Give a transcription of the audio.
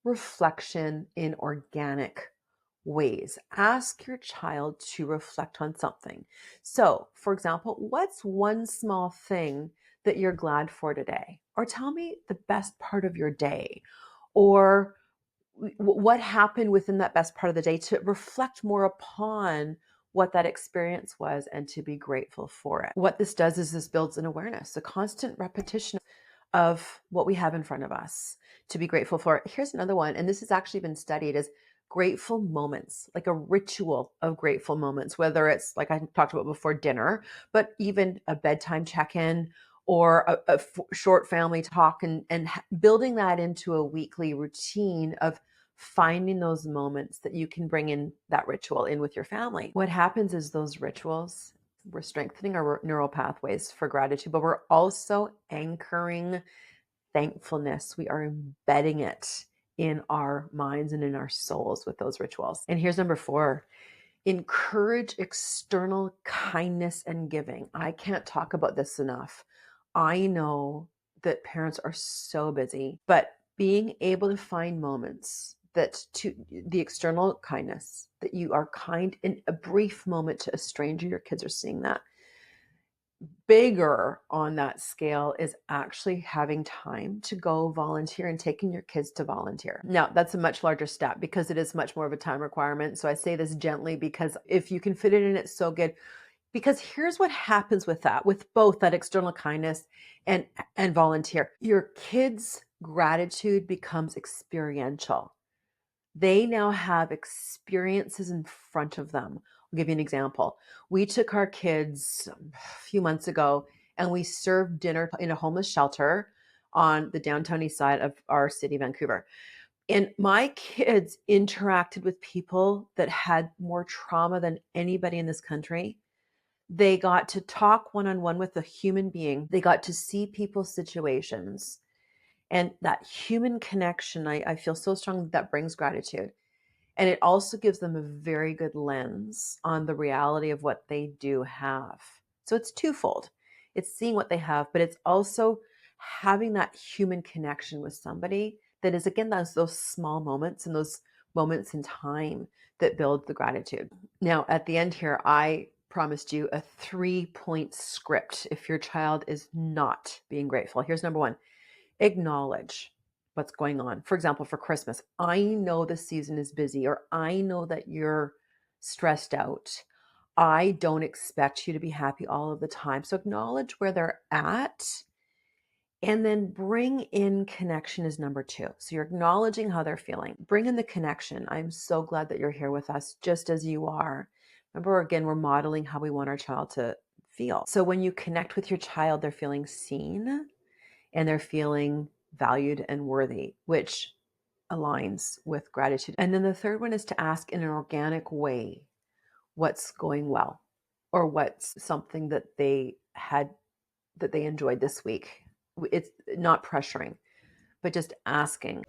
reflection in organic ways. Ask your child to reflect on something. So, for example, what's one small thing that you're glad for today? Or tell me the best part of your day. Or what happened within that best part of the day, to reflect more upon what that experience was and to be grateful for it. What this does is this builds an awareness, a constant repetition of what we have in front of us to be grateful for. Here's another one, and this has actually been studied as grateful moments, like a ritual of grateful moments, whether it's like I talked about before, dinner, but even a bedtime check-in or a short family talk, and building that into a weekly routine of finding those moments that you can bring in that ritual in with your family. What happens is those rituals, we're strengthening our neural pathways for gratitude, but we're also anchoring thankfulness. We are embedding it in our minds and in our souls with those rituals. And here's number 4. Encourage external kindness and giving. I can't talk about this enough. I know that parents are so busy, but being able to find moments that to the external kindness, that you are kind in a brief moment to a stranger, your kids are seeing that. Bigger on that scale is actually having time to go volunteer and taking your kids to volunteer. Now, that's a much larger step because it is much more of a time requirement. So I say this gently because if you can fit it in, it's so good. Because here's what happens with that, with both that external kindness and volunteer. Your kids' gratitude becomes experiential. They now have experiences in front of them. I'll give you an example. We took our kids a few months ago and we served dinner in a homeless shelter on the downtown east side of our city, Vancouver. And my kids interacted with people that had more trauma than anybody in this country. They got to talk one-on-one with a human being. They got to see people's situations. And that human connection, I feel so strong that brings gratitude. And it also gives them a very good lens on the reality of what they do have. So it's twofold. It's seeing what they have, but it's also having that human connection with somebody that is, again, those small moments and those moments in time that build the gratitude. Now, at the end here, I promised you a 3-point script if your child is not being grateful. Here's number 1. Acknowledge what's going on. For example, for Christmas, I know the season is busy, or I know that you're stressed out. I don't expect you to be happy all of the time. So acknowledge where they're at and then bring in connection is number 2. So you're acknowledging how they're feeling. Bring in the connection. I'm so glad that you're here with us just as you are. Remember, again, we're modeling how we want our child to feel. So when you connect with your child, they're feeling seen and they're feeling valued and worthy, which aligns with gratitude. And then the third one is to ask in an organic way what's going well or what's something that they enjoyed this week. It's not pressuring, but just asking.